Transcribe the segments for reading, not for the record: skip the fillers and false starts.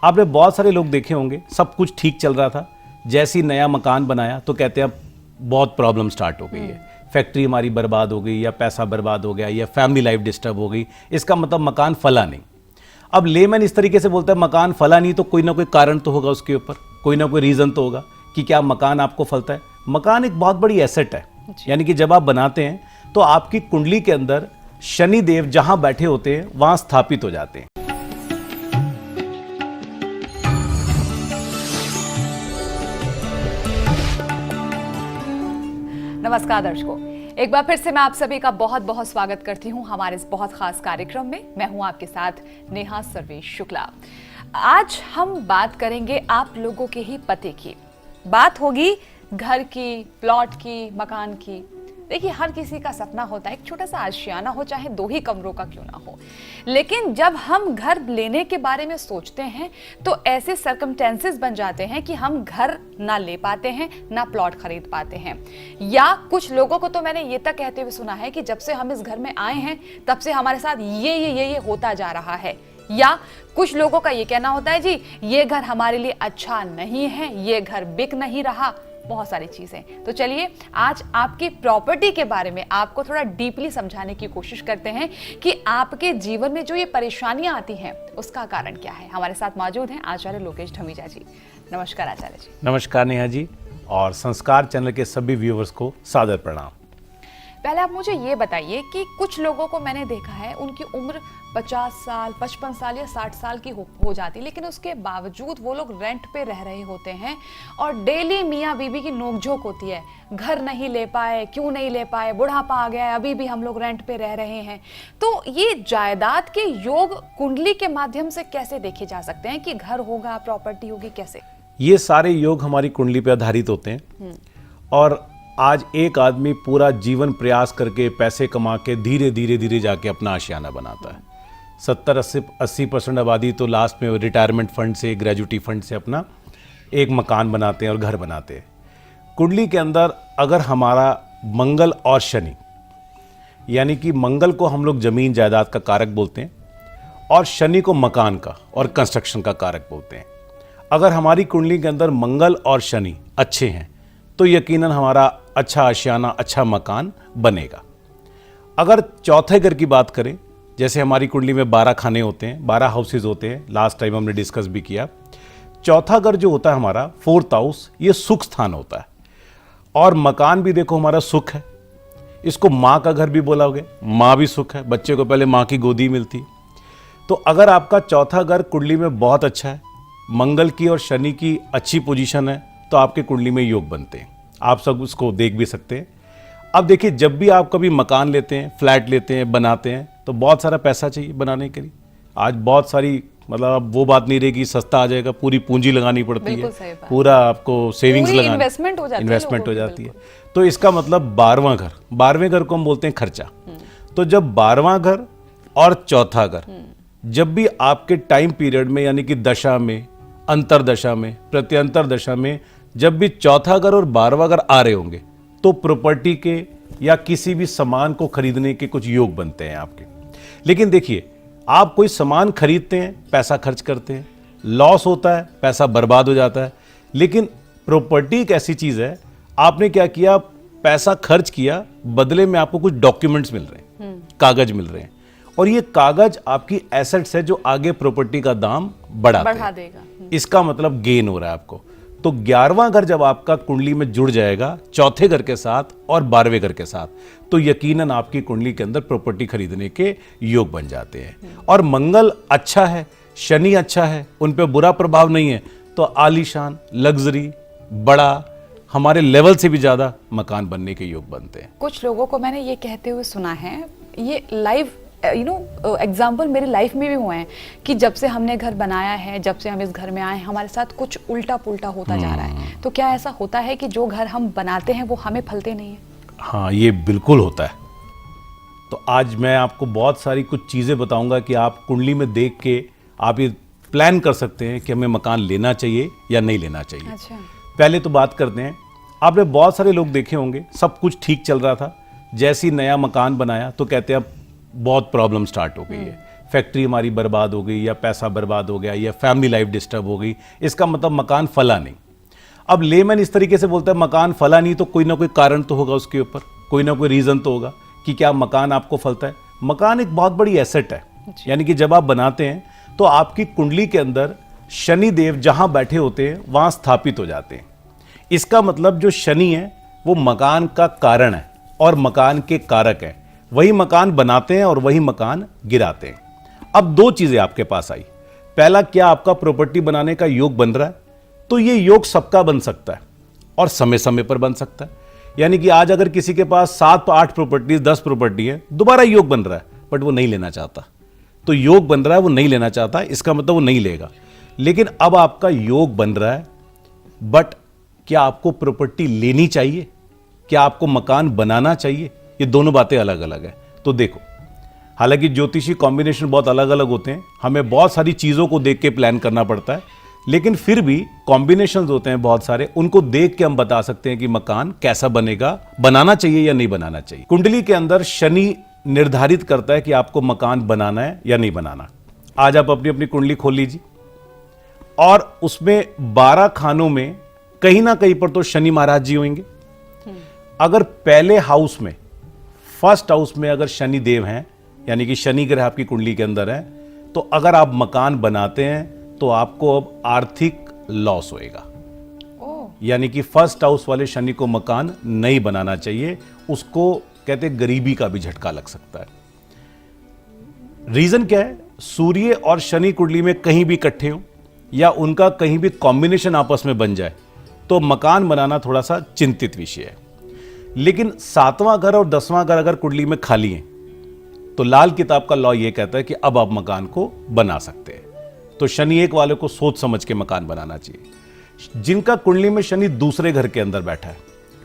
आपने बहुत सारे लोग देखे होंगे, सब कुछ ठीक चल रहा था, जैसे ही नया मकान बनाया तो कहते हैं अब बहुत प्रॉब्लम स्टार्ट हो गई है, फैक्ट्री हमारी बर्बाद हो गई, या पैसा बर्बाद हो गया, या फैमिली लाइफ डिस्टर्ब हो गई, इसका मतलब मकान फला नहीं। अब लेमैन इस तरीके से बोलता है मकान फला नहीं, तो कोई ना कोई कारण तो होगा उसके ऊपर, कोई ना कोई रीज़न तो होगा कि क्या मकान आपको फलता है। मकान एक बहुत बड़ी एसेट है, यानी कि जब आप बनाते हैं तो आपकी कुंडली के अंदर शनि देव जहां बैठे होते हैं वहां स्थापित हो जाते हैं। नमस्कार दर्शकों, एक बार फिर से मैं आप सभी का बहुत बहुत स्वागत करती हूं हमारे इस बहुत खास कार्यक्रम में। मैं हूं आपके साथ नेहा सर्वेश शुक्ला। आज हम बात करेंगे आप लोगों के ही पते की। बात होगी घर की, प्लॉट की, मकान की। देखिए, हर किसी का सपना होता है एक छोटा सा आशियाना हो, चाहे 2 ही कमरों का क्यों ना हो। लेकिन जब हम घर लेने के बारे में सोचते हैं तो ऐसे सर्कमस्टेंसेस बन जाते हैं कि हम घर ना ले पाते हैं, ना प्लॉट खरीद पाते हैं। या कुछ लोगों को तो मैंने ये तक कहते हुए सुना है कि जब से हम इस घर में आए हैं तब से हमारे साथ ये होता जा रहा है। या कुछ लोगों का ये कहना होता है जी ये घर हमारे लिए अच्छा नहीं है, ये घर बिक नहीं रहा, बहुत सारी चीजें। तो चलिए आज आपकी प्रॉपर्टी के बारे में आपको थोड़ा डीपली समझाने की कोशिश करते हैं कि आपके जीवन में जो ये परेशानियां आती हैं उसका कारण क्या है। हमारे साथ मौजूद हैं आचार्य लोकेश धमीजा जी। नमस्कार आचार्य जी। नमस्कार नेहा जी, और संस्कार चैनल के सभी व्यूअर्स को सादर प्रणाम। पहले आप मुझे ये बताइए कि कुछ लोगों को मैंने देखा है उनकी उम्र 50 साल, 55 साल या 60 साल की हो जाती, लेकिन उसके बावजूद वो लोग रेंट पे रह रहे होते हैं और डेली मियाँ बीबी की नोकझोंक होती है, घर नहीं ले पाए, क्यों नहीं ले पाए, बुढ़ापा आ गया है, अभी भी हम लोग रेंट पे रह रहे हैं। तो ये जायदाद के योग कुंडली के माध्यम से कैसे देखे जा सकते हैं कि घर होगा, प्रॉपर्टी होगी, कैसे? ये सारे योग हमारी कुंडली पे आधारित होते हैं। और आज एक आदमी पूरा जीवन प्रयास करके पैसे कमा के धीरे धीरे जाके अपना आशियाना बनाता है। 70-80% आबादी तो लास्ट में रिटायरमेंट फंड से, ग्रेजुटी फंड से अपना एक मकान बनाते हैं और घर बनाते हैं। कुंडली के अंदर अगर हमारा मंगल और शनि, यानी कि मंगल को हम लोग जमीन जायदाद का कारक बोलते हैं और शनि को मकान का और कंस्ट्रक्शन का कारक बोलते हैं। अगर हमारी कुंडली के अंदर मंगल और शनि अच्छे हैं तो यकीनन हमारा अच्छा आशियाना, अच्छा मकान बनेगा। अगर चौथे घर की बात करें, जैसे हमारी कुंडली में 12 खाने होते हैं, 12 हाउसेज होते हैं, लास्ट टाइम हमने डिस्कस भी किया। चौथा घर जो होता है हमारा 4th हाउस, ये सुख स्थान होता है। और मकान भी देखो हमारा सुख है, इसको माँ का घर भी बोलोगे, माँ भी सुख है, बच्चे को पहले माँ की गोदी मिलती। तो अगर आपका चौथा घर कुंडली में बहुत अच्छा है, मंगल की और शनि की अच्छी पोजीशन है, तो आपके कुंडली में योग बनते हैं। आप सब उसको देख भी सकते हैं। अब देखिए, जब भी आप कभी मकान लेते हैं, फ्लैट लेते हैं, बनाते हैं, तो बहुत सारा पैसा चाहिए बनाने के लिए। आज बहुत सारी, मतलब अब वो बात नहीं रहेगी सस्ता आ जाएगा, पूरी पूंजी लगानी पड़ती है, पूरा आपको सेविंग्स लगानी, इन्वेस्टमेंट हो जाती है। तो इसका मतलब 12वें घर को हम बोलते हैं खर्चा। तो जब 12वां घर और चौथा घर जब भी आपके टाइम पीरियड में, यानी कि दशा में, अंतरदशा में, प्रत्यंतर दशा में, जब भी चौथा घर और 12वां घर आ रहे होंगे तो प्रॉपर्टी के या किसी भी सामान को खरीदने के कुछ योग बनते हैं आपके। लेकिन देखिए, आप कोई सामान खरीदते हैं, पैसा खर्च करते हैं, लॉस होता है, पैसा बर्बाद हो जाता है। लेकिन प्रॉपर्टी एक ऐसी चीज है, आपने क्या किया, पैसा खर्च किया, बदले में आपको कुछ डॉक्यूमेंट्स मिल रहे हैं, कागज मिल रहे हैं, और ये कागज आपकी एसेट्स है जो आगे प्रॉपर्टी का दाम बढ़ा देगा। इसका मतलब गेन हो रहा है आपको। तो 11वां घर जब आपका कुंडली में जुड़ जाएगा चौथे घर के साथ और 12वें घर के साथ, तो यकीनन आपकी कुंडली के अंदर प्रॉपर्टी खरीदने के योग बन जाते हैं। और मंगल अच्छा है, शनि अच्छा है, उन पे बुरा प्रभाव नहीं है, तो आलीशान, लग्जरी, बड़ा, हमारे लेवल से भी ज्यादा मकान बनने के योग बनते हैं। कुछ लोगों को मैंने ये कहते हुए सुना है, ये लाइव एग्जाम्पल मेरी लाइफ में भी हुए हैं कि जब से हमने घर बनाया है, जब से हम इस घर में आए हैं, हमारे साथ कुछ उल्टा पुल्टा होता जा रहा है। तो क्या ऐसा होता है कि जो घर हम बनाते हैं वो हमें फलते नहीं है? हाँ, ये बिल्कुल होता है। तो आज मैं आपको बहुत सारी कुछ चीज़ें बताऊंगा कि आप कुंडली में देख के आप ये प्लान कर सकते हैं कि हमें मकान लेना चाहिए या नहीं लेना चाहिए। अच्छा। पहले तो बात करते हैं, आपने बहुत सारे लोग देखे होंगे, सब कुछ ठीक चल रहा था, जैसे ही नया मकान बनाया तो कहते हैं अब बहुत प्रॉब्लम स्टार्ट हो गई है, फैक्ट्री हमारी बर्बाद हो गई या पैसा बर्बाद हो गया या फैमिली लाइफ डिस्टर्ब हो गई, इसका मतलब मकान फला नहीं। अब लेमैन इस तरीके से बोलता है मकान फला नहीं, तो कोई ना कोई कारण तो होगा उसके ऊपर, कोई ना कोई रीज़न तो होगा कि क्या मकान आपको फलता है। मकान एक बहुत बड़ी एसेट है, यानी कि जब आप बनाते हैं तो आपकी कुंडली के अंदर शनि देव जहां बैठे होते हैं वहां स्थापित हो जाते हैं। इसका मतलब जो शनि है वो मकान का कारण है और मकान के कारक है। वही मकान बनाते हैं और वही मकान गिराते हैं। अब दो चीजें आपके पास आई। पहला, क्या आपका प्रॉपर्टी बनाने का योग बन रहा है? तो ये योग सबका बन सकता है और समय समय पर बन सकता है। यानी कि आज अगर किसी के पास 7-8 प्रॉपर्टी 10 प्रॉपर्टी है, दोबारा योग बन रहा है बट वो नहीं लेना चाहता। तो योग बन रहा है, वो नहीं लेना चाहता, इसका मतलब वो नहीं लेगा। लेकिन अब आपका योग बन रहा है, बट क्या आपको प्रॉपर्टी लेनी चाहिए? क्या आपको मकान बनाना चाहिए? ये दोनों बातें अलग अलग है। तो देखो, हालांकि ज्योतिषी कॉम्बिनेशन बहुत अलग अलग होते हैं, हमें बहुत सारी चीज़ों को देख के प्लान करना पड़ता है, लेकिन फिर भी कॉम्बिनेशंस होते हैं बहुत सारे, उनको देख के हम बता सकते हैं कि मकान कैसा बनेगा, बनाना चाहिए या नहीं बनाना चाहिए। कुंडली के अंदर शनि निर्धारित करता है कि आपको मकान बनाना है या नहीं बनाना। आज आप अपनी अपनी कुंडली खोल लीजिए और उसमें 12 खानों में कहीं ना कहीं पर तो शनि महाराज जी होंगे। अगर पहले हाउस में, फर्स्ट हाउस में अगर शनि देव हैं, यानी कि शनि ग्रह आपकी कुंडली के अंदर है, तो अगर आप मकान बनाते हैं तो आपको अब आर्थिक लॉस होएगा। यानी कि फर्स्ट हाउस वाले शनि को मकान नहीं बनाना चाहिए, उसको कहते गरीबी का भी झटका लग सकता है। रीजन क्या है? सूर्य और शनि कुंडली में कहीं भी इकट्ठे हो या उनका कहीं भी कॉम्बिनेशन आपस में बन जाए तो मकान बनाना थोड़ा सा चिंतित विषय है। लेकिन 7वां घर और 10वां घर अगर कुंडली में खाली है तो लाल किताब का लॉ यह कहता है कि अब आप मकान को बना सकते हैं। तो शनि एक वाले को सोच समझ के मकान बनाना चाहिए। जिनका कुंडली में शनि दूसरे घर के अंदर बैठा है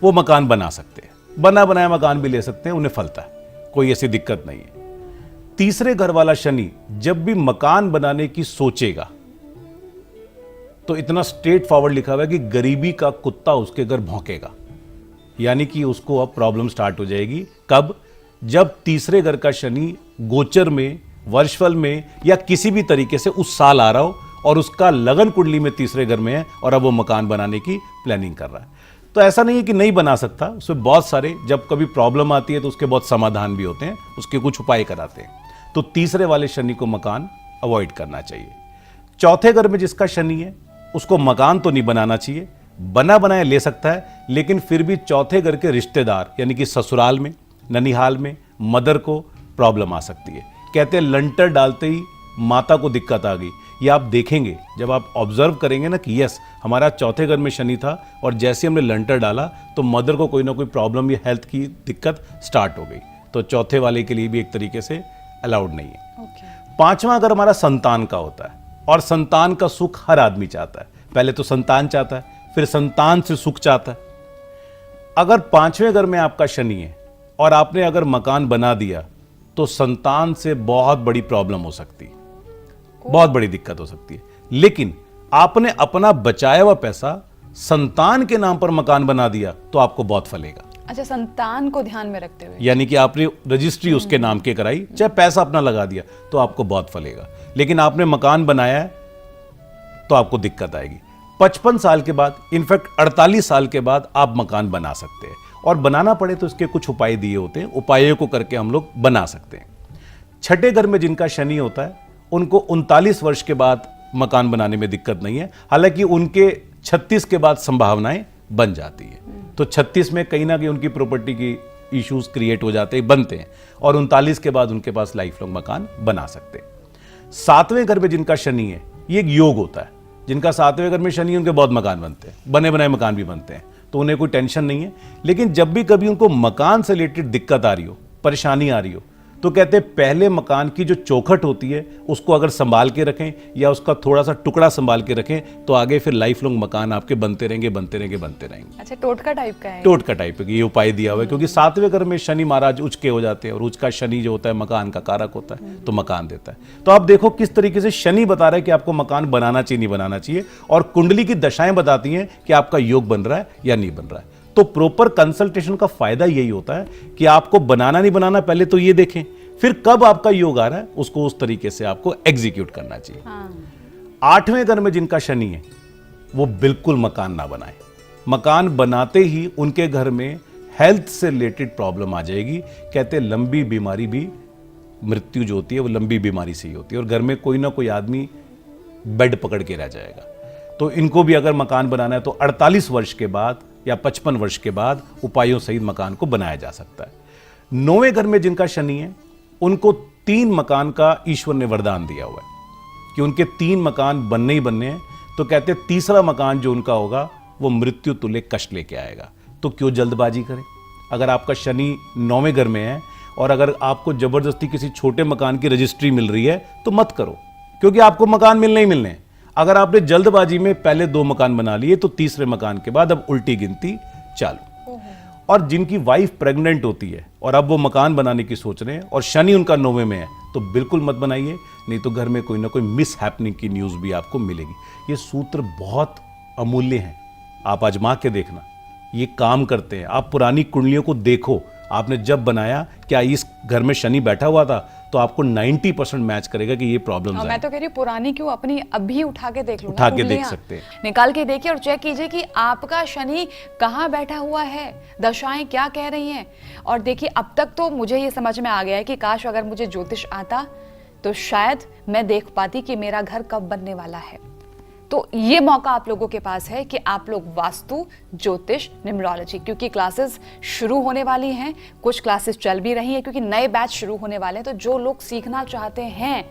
वो मकान बना सकते हैं, बना बनाया मकान भी ले सकते हैं, उन्हें फलता है, कोई ऐसी दिक्कत नहीं है। तीसरे घर वाला शनि जब भी मकान बनाने की सोचेगा तो इतना स्ट्रेट फॉरवर्ड लिखा हुआ है कि गरीबी का कुत्ता उसके घर भौंकेगा। यानी कि उसको अब प्रॉब्लम स्टार्ट हो जाएगी। कब? जब तीसरे घर का शनि गोचर में, वर्षफल में या किसी भी तरीके से उस साल आ रहा हो और उसका लगन कुंडली में तीसरे घर में है और अब वो मकान बनाने की प्लानिंग कर रहा है। तो ऐसा नहीं है कि नहीं बना सकता, उसमें बहुत सारे, जब कभी प्रॉब्लम आती है तो उसके बहुत समाधान भी होते हैं, उसके कुछ उपाय कराते हैं। तो तीसरे वाले शनि को मकान अवॉइड करना चाहिए। चौथे घर में जिसका शनि है उसको मकान तो नहीं बनाना चाहिए, बना बनाया ले सकता है, लेकिन फिर भी चौथे घर के रिश्तेदार यानी कि ससुराल में, ननिहाल में मदर को प्रॉब्लम आ सकती है। कहते हैं लंटर डालते ही माता को दिक्कत आ गई। ये आप देखेंगे जब आप ऑब्जर्व करेंगे ना कि यस हमारा चौथे घर में शनि था और जैसे हमने लंटर डाला तो मदर को कोई ना कोई प्रॉब्लम या हेल्थ की दिक्कत स्टार्ट हो गई। तो चौथे वाले के लिए भी एक तरीके से अलाउड नहीं है। पांचवा अगर हमारा संतान का होता है, और संतान का सुख हर आदमी चाहता है, पहले तो संतान चाहता है, फिर संतान से सुख चाहता है। अगर पांचवें घर में आपका शनि है और आपने अगर मकान बना दिया तो संतान से बहुत बड़ी प्रॉब्लम हो सकती है, बहुत बड़ी दिक्कत हो सकती है। लेकिन आपने अपना बचाया हुआ पैसा संतान के नाम पर मकान बना दिया तो आपको बहुत फलेगा। अच्छा, संतान को ध्यान में रखते हुए, यानी कि आपने रजिस्ट्री उसके नाम के कराई, चाहे पैसा अपना लगा दिया तो आपको बहुत फलेगा। लेकिन आपने मकान बनाया है तो आपको दिक्कत आएगी। 55 साल के बाद, इनफैक्ट 48 साल के बाद आप मकान बना सकते हैं, और बनाना पड़े तो इसके कुछ उपाय दिए होते हैं, उपायों को करके हम लोग बना सकते हैं। छठे घर में जिनका शनि होता है उनको 39 वर्ष के बाद मकान बनाने में दिक्कत नहीं है, हालांकि उनके 36 के बाद संभावनाएं बन जाती है। तो 36 में कहीं ना कहीं उनकी प्रॉपर्टी की इश्यूज क्रिएट हो जाते हैं, बनते हैं, और 39 के बाद उनके पास लाइफ लॉन्ग मकान बना सकते हैं। 7वें घर में जिनका शनि है, ये एक योग होता है। जिनका 7वें घर में शनि है उनके बहुत मकान बनते हैं, बने बनाए मकान भी बनते हैं, तो उन्हें कोई टेंशन नहीं है। लेकिन जब भी कभी उनको मकान से रिलेटेड दिक्कत आ रही हो, परेशानी आ रही हो, तो कहते हैं पहले मकान की जो चौखट होती है उसको अगर संभाल के रखें या उसका थोड़ा सा टुकड़ा संभाल के रखें तो आगे फिर लाइफ लॉन्ग मकान आपके बनते रहेंगे, बनते रहेंगे, बनते रहेंगे। अच्छा, टोटका टाइप का है? टोटका टाइप का ये उपाय दिया हुआ है, क्योंकि 7वें घर में शनि महाराज उच्च के हो जाते हैं और उच्च का शनि जो होता है मकान का कारक होता है, तो मकान देता है। तो आप देखो किस तरीके से शनि बता रहा है कि आपको मकान बनाना चाहिए, नहीं बनाना चाहिए, और कुंडली की दशाएं बताती हैं कि आपका योग बन रहा है या नहीं बन रहा है। तो प्रॉपर कंसल्टेशन का फायदा यही होता है कि आपको बनाना नहीं बनाना, पहले तो ये देखें फिर कब आपका योग आ रहा है उसको उस तरीके से आपको एग्जीक्यूट करना चाहिए। हाँ। 8वें घर में जिनका शनि है वो बिल्कुल मकान ना बनाए। मकान बनाते ही उनके घर में हेल्थ से रिलेटेड प्रॉब्लम आ जाएगी। कहते हैं लंबी बीमारी भी, मृत्यु जो होती है वो लंबी बीमारी से ही होती है, और घर में कोई ना कोई आदमी बेड पकड़ के रह जाएगा। तो इनको भी अगर मकान बनाना है तो 48 वर्ष के बाद या 55 वर्ष के बाद उपायों सहित मकान को बनाया जा सकता है। 9वें घर में जिनका शनि है उनको 3 मकान का ईश्वर ने वरदान दिया हुआ है कि उनके 3 मकान बनने ही बनने हैं। तो कहते हैं तीसरा मकान जो उनका होगा वो मृत्यु तुल्य कष्ट लेके आएगा। तो क्यों जल्दबाजी करें? अगर आपका शनि 9वें घर में है और अगर आपको जबरदस्ती किसी छोटे मकान की रजिस्ट्री मिल रही है तो मत करो, क्योंकि आपको मकान मिलने ही मिलने हैं। अगर आपने जल्दबाजी में पहले 2 मकान बना लिए तो तीसरे मकान के बाद अब उल्टी गिनती चालू। और जिनकी वाइफ प्रेग्नेंट होती है और अब वो मकान बनाने की सोच रहे हैं और शनि उनका 9वें में है तो बिल्कुल मत बनाइए, नहीं तो घर में कोई ना कोई मिस हैपनिंग की न्यूज भी आपको मिलेगी। ये सूत्र बहुत अमूल्य हैं, आप आजमा के देखना, ये काम करते हैं। आप पुरानी कुंडलियों को देखो, आपने जब बनाया क्या इस घर में शनि बैठा हुआ था, तो आपको 90% मैच करेगा कि ये प्रॉब्लम्स मैं तो कह रही हूँ पुरानी क्यों, अपनी अभी उठा के देख लो, उठा के देख सकते हैं, निकाल के देखिए और चेक कीजिए कि आपका शनि कहाँ बैठा हुआ है, दशाएं क्या कह रही हैं। और देखिए अब तक तो मुझे ये समझ में आ गया है कि काश अगर मुझे ज्योतिष आता तो शायद मैं देख पाती कि मेरा घर कब बनने वाला है। तो ये मौका आप लोगों के पास है कि आप लोग वास्तु, ज्योतिष, न्यूमरोलॉजी, क्योंकि क्लासेस शुरू होने वाली हैं, कुछ क्लासेस चल भी रही हैं क्योंकि नए बैच शुरू होने वाले हैं। तो जो लोग सीखना चाहते हैं,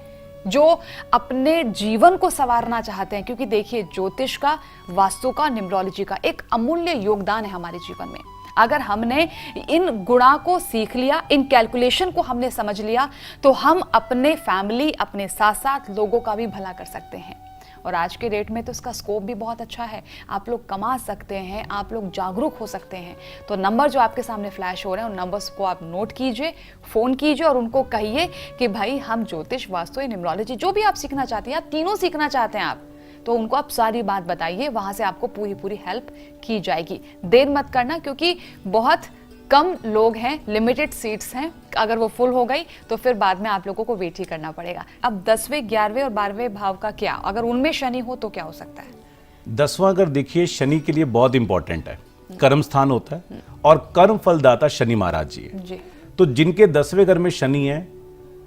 जो अपने जीवन को संवारना चाहते हैं, क्योंकि देखिए ज्योतिष का, वास्तु का, न्यूमरोलॉजी का एक अमूल्य योगदान है हमारे जीवन में। अगर हमने इन गुणा को सीख लिया, इन कैलकुलेशन को हमने समझ लिया, तो हम अपने फैमिली, अपने साथ साथ लोगों का भी भला कर सकते हैं। और आज के डेट में तो इसका स्कोप भी बहुत अच्छा है, आप लोग कमा सकते हैं, आप लोग जागरूक हो सकते हैं। तो नंबर जो आपके सामने फ्लैश हो रहे हैं उन नंबर्स को आप नोट कीजिए, फ़ोन कीजिए और उनको कहिए कि भाई हम ज्योतिष, वास्तु, न्यूमरोलॉजी जो भी आप सीखना चाहते हैं, आप तीनों सीखना चाहते हैं आप, तो उनको आप सारी बात बताइए, वहाँ से आपको पूरी हेल्प की जाएगी। देर मत करना, क्योंकि बहुत कम लोग हैं, लिमिटेड सीट्स हैं। अगर वो फुल हो गई तो फिर बाद में आप लोगों को वेट ही करना पड़ेगा। अब 10वें, 11वें और 12वें भाव का क्या, अगर उनमें शनि हो तो क्या हो सकता है? 10वां घर देखिए शनि के लिए बहुत इंपॉर्टेंट है, कर्म स्थान होता है और कर्म फलदाता शनि महाराज जी है जी। तो जिनके 10वें घर में शनि है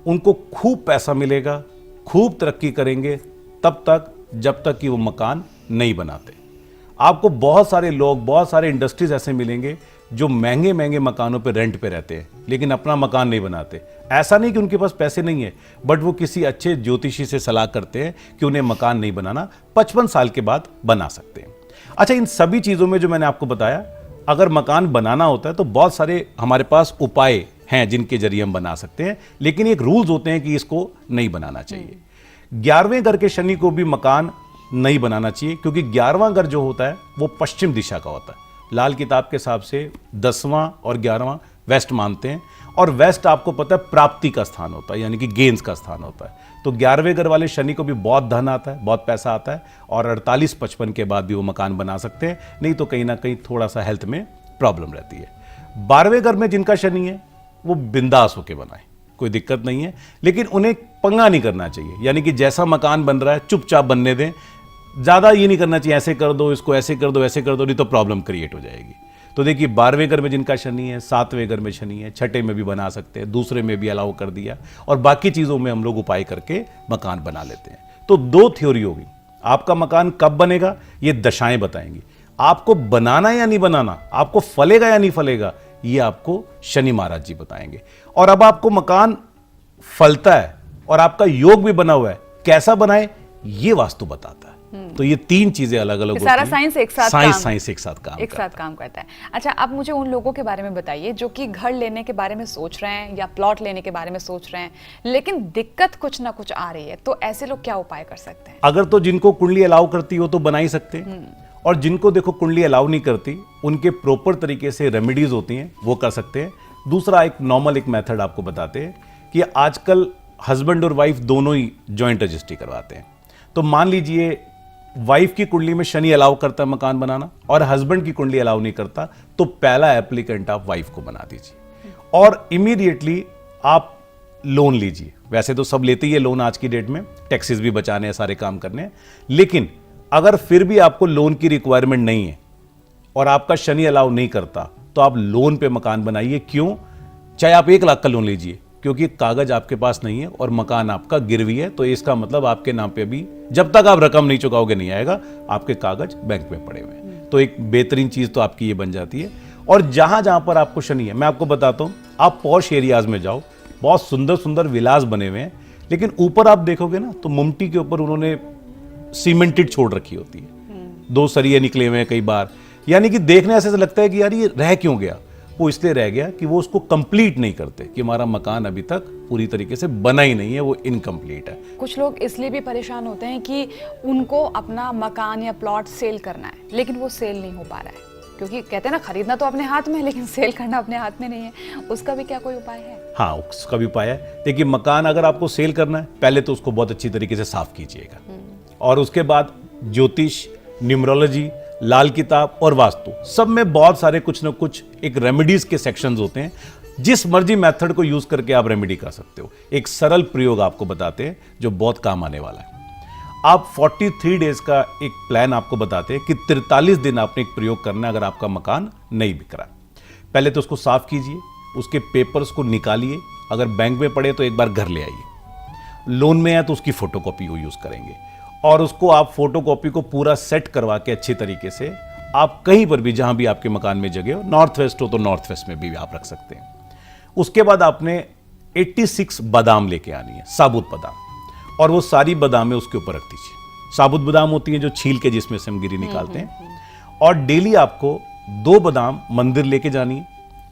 उनको खूब पैसा मिलेगा, खूब तरक्की करेंगे तब तक जब तक कि वो मकान नहीं बनाते। आपको बहुत सारे लोग, बहुत सारे इंडस्ट्रीज ऐसे मिलेंगे जो महंगे महंगे मकानों पे रेंट पे रहते हैं लेकिन अपना मकान नहीं बनाते। ऐसा नहीं कि उनके पास पैसे नहीं है, बट वो किसी अच्छे ज्योतिषी से सलाह करते हैं कि उन्हें मकान नहीं बनाना, 55 साल के बाद बना सकते हैं। अच्छा, इन सभी चीज़ों में जो मैंने आपको बताया, अगर मकान बनाना होता है तो बहुत सारे हमारे पास उपाय हैं जिनके जरिए हम बना सकते हैं, लेकिन एक रूल्स होते हैं कि इसको नहीं बनाना चाहिए। 11वें घर के शनि को भी मकान नहीं बनाना चाहिए, क्योंकि 11वां घर जो होता है वो पश्चिम दिशा का होता है। लाल किताब के हिसाब से 10वां और 11वां वेस्ट मानते हैं, और वेस्ट आपको पता है प्राप्ति का स्थान होता है, यानी कि गेंस का स्थान होता है। तो 11वें घर वाले शनि को भी बहुत धन आता है, बहुत पैसा आता है, और 48-55 के बाद भी वो मकान बना सकते हैं, नहीं तो कहीं ना कहीं थोड़ा सा हेल्थ में प्रॉब्लम रहती है। 12वें घर में जिनका शनि है वो बिंदास होके बनाए, कोई दिक्कत नहीं है, लेकिन उन्हें पंगा नहीं करना चाहिए, यानी कि जैसा मकान बन रहा है चुपचाप बनने दें। ज़्यादा ये नहीं करना चाहिए ऐसे कर दो, इसको ऐसे कर दो, ऐसे कर दो, नहीं तो प्रॉब्लम क्रिएट हो जाएगी। तो देखिए 12वें घर में जिनका शनि है, 7वें घर में शनि है, 6ठे में भी बना सकते हैं, दूसरे में भी अलाउ कर दिया, और बाकी चीज़ों में हम लोग उपाय करके मकान बना लेते हैं। तो 2 थ्योरी होगी, आपका मकान कब बनेगा ये दशाएं बताएंगी, आपको बनाना या नहीं बनाना, आपको फलेगा या नहीं फलेगा ये आपको शनि महाराज जी बताएंगे। और अब आपको मकान फलता है और आपका योग भी बना हुआ है, कैसा बनाए ये वास्तु बताता है। तो ये 3 चीजें अलग अलग होती हैं। सारा साइंस एक साथ काम करता है। अच्छा, अब मुझे उन लोगों के बारे में बताइए जो कि घर लेने के बारे में सोच रहे हैं या प्लॉट लेने के बारे में सोच रहे हैं, लेकिन दिक्कत कुछ ना कुछ आ रही है, तो ऐसे लोग क्या उपाय कर सकते हैं? अगर तो जिनको कुंडली अलाउ करती हो तो बना ही सकते हैं, और जिनको देखो कुंडली अलाउ नहीं करती, उनके प्रॉपर तरीके से रेमेडीज होती हैं, वो कर सकते हैं। दूसरा एक नॉर्मल एक मेथड आपको बताते हैं कि आजकल हस्बैंड और वाइफ दोनों ही जॉइंट रजिस्ट्री करवाते हैं। तो मान लीजिए वाइफ की कुंडली में शनि अलाउ करता है मकान बनाना और हस्बैंड की कुंडली अलाउ नहीं करता, तो पहला एप्लीकेंट आप वाइफ को बना दीजिए और इमीडिएटली आप लोन लीजिए। वैसे तो सब लेते ही है लोन आज की डेट में, टैक्सेस भी बचाने हैं, सारे काम करने हैं, लेकिन अगर फिर भी आपको लोन की रिक्वायरमेंट नहीं है और आपका शनि अलाउ नहीं करता, तो आप लोन पे मकान बनाइए। क्यों? चाहे आप 1 लाख का लोन लीजिए, क्योंकि कागज आपके पास नहीं है और मकान आपका गिरवी है, तो इसका मतलब आपके नाम पे भी जब तक आप रकम नहीं चुकाओगे नहीं आएगा, आपके कागज बैंक में पड़े हुए हैं। तो एक बेहतरीन चीज तो आपकी ये बन जाती है। और जहां जहां पर आपको शनि है, मैं आपको बताता हूं, आप पॉश एरियाज में जाओ, बहुत सुंदर सुंदर विलास बने हुए हैं, लेकिन ऊपर आप देखोगे ना तो मुमटी के ऊपर उन्होंने सीमेंटेड छोड़ रखी होती है, 2 सरिये निकले हुए हैं कई बार, यानी कि देखने ऐसे लगता है कि यार ये रह क्यों गया। वो इसलिए रह गया कि वो उसको कंप्लीट नहीं करते, कि हमारा मकान अभी तक पूरी तरीके से बना ही नहीं है, वो इनकम्प्लीट है। कुछ लोग इसलिए भी परेशान होते हैं कि उनको अपना मकान या प्लॉट सेल करना है, लेकिन वो सेल नहीं हो पा रहा है, क्योंकि कहते हैं ना खरीदना तो अपने हाथ में है, लेकिन सेल करना अपने हाथ में नहीं है। उसका भी क्या कोई उपाय है? हाँ, उसका भी उपाय है। देखिए, मकान अगर आपको सेल करना है, पहले तो उसको बहुत अच्छी तरीके से साफ कीजिएगा, और उसके बाद ज्योतिष, न्यूमरोलॉजी, लाल किताब और वास्तु, सब में बहुत सारे कुछ ना कुछ एक रेमेडीज के सेक्शंस होते हैं। जिस मर्जी मेथड को यूज करके आप रेमेडी कर सकते हो। एक सरल प्रयोग आपको बताते हैं जो बहुत काम आने वाला है। आप 43 डेज का एक प्लान आपको बताते हैं कि 43 दिन आपने एक प्रयोग करना है अगर आपका मकान नहीं बिक रहा। पहले तो उसको साफ कीजिए, उसके पेपर्स को निकालिए, अगर बैंक में पड़े तो एक बार घर ले आइए, लोन में है तो उसकी फोटोकॉपी को यूज करेंगे, और उसको आप फोटोकॉपी को पूरा सेट करवा के अच्छी तरीके से आप कहीं पर भी जहां भी आपके मकान में जगह हो, नॉर्थ वेस्ट हो तो नॉर्थ वेस्ट में भी आप रख सकते हैं। उसके बाद आपने 86 बादाम लेके आनी है, साबुत बादाम, और वो सारी बादामें उसके ऊपर रख दीजिए। साबुत बादाम होती हैं जो छील के जिसमें से हम गिरी निकालते हैं। और डेली आपको 2 बादाम मंदिर लेके जानी है।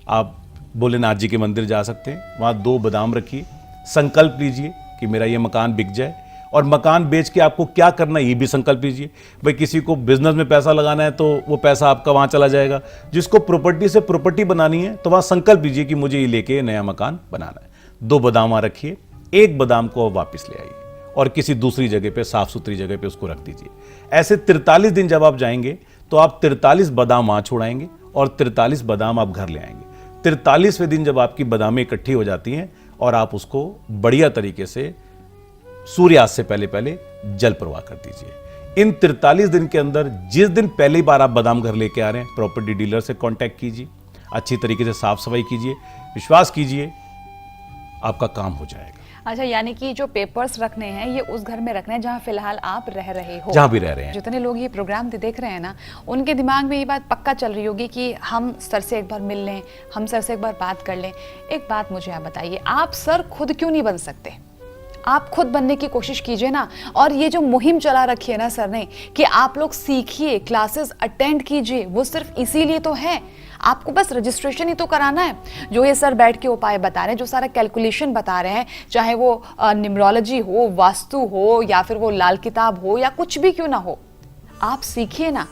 आप भोलेनाथ जी के मंदिर जा सकते हैं, वहां 2 बादाम रखिए, संकल्प लीजिए कि मेरा ये मकान बिक जाए, और मकान बेच के आपको क्या करना है ये भी संकल्प लीजिए। भाई किसी को बिजनेस में पैसा लगाना है तो वो पैसा आपका वहां चला जाएगा, जिसको प्रॉपर्टी से प्रॉपर्टी बनानी है तो वहां संकल्प लीजिए कि मुझे ये लेके नया मकान बनाना है। 2 बादाम वहां रखिए, 1 बादाम को वापस ले आइए और किसी दूसरी जगह पे, साफ सुथरी जगह पे उसको रख दीजिए। ऐसे 43 दिन जब आप जाएंगे तो आप 43 बादाम वहां छोड़ाएंगे और 43 बादाम आप घर ले आएंगे। 43वें दिन जब आपकी बादामें इकट्ठी हो जाती हैं और आप उसको बढ़िया तरीके से सूर्यास्त से पहले पहले जल प्रवाह कर दीजिए। इन 43 दिन के अंदर जिस दिन पहली बार आप बादाम घर लेके आ रहे हैं, प्रॉपर्टी डीलर से कांटेक्ट कीजिए, अच्छी तरीके से साफ सफाई कीजिए, विश्वास कीजिए, आपका काम हो जाएगा। अच्छा, यानी कि जो पेपर्स रखने हैं ये उस घर में रखने हैं जहां फिलहाल आप रह रहे हो, जहां भी रह रहे हैं। जितने लोग ये प्रोग्राम देख रहे हैं ना, उनके दिमाग में ये बात पक्का चल रही होगी कि हम सर से एक बार मिल लें, हम सर से एक बार बात कर लें। एक बात मुझे आप बताइए, आप सर खुद क्यों नहीं बन सकते? आप खुद बनने की कोशिश कीजिए ना। और ये जो मुहिम चला रखी है ना सर ने कि आप लोग सीखिए, क्लासेस अटेंड कीजिए, वो सिर्फ इसीलिए तो है। आपको बस रजिस्ट्रेशन ही तो कराना है। जो ये सर बैठ के उपाय बता रहे हैं, जो सारा कैलकुलेशन बता रहे हैं, चाहे वो न्यूमरोलॉजी हो, वास्तु हो, या फिर वो लाल किताब हो, या कुछ भी क्यों ना हो, आप सीखिए ना।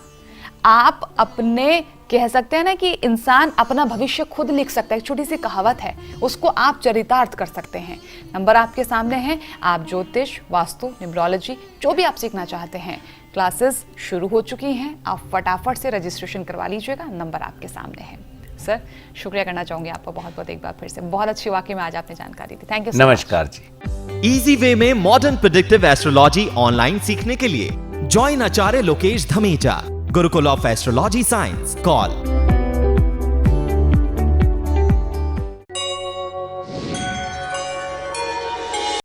आप अपने, कह सकते हैं ना कि इंसान अपना भविष्य खुद लिख सकता है, एक छोटी सी कहावत है, उसको आप चरितार्थ कर सकते हैं। नंबर आपके सामने हैं, आप ज्योतिष, वास्तु, न्यूमरोलॉजी जो भी आप सीखना चाहते हैं, क्लासेस शुरू हो चुकी हैं। आप फटाफट से रजिस्ट्रेशन करवा लीजिएगा, नंबर आपके सामने है। सर, शुक्रिया करना चाहूंगी आपका बहुत बहुत एक बार फिर से। बहुत अच्छी वाकई में आज आपने जानकारी दी, थैंक यू। नमस्कार जी। इजी वे में मॉडर्न प्रेडिक्टिव एस्ट्रोलॉजी ऑनलाइन सीखने के लिए join Acharya Lokesh Dhamija, Gurukul of astrology science. Call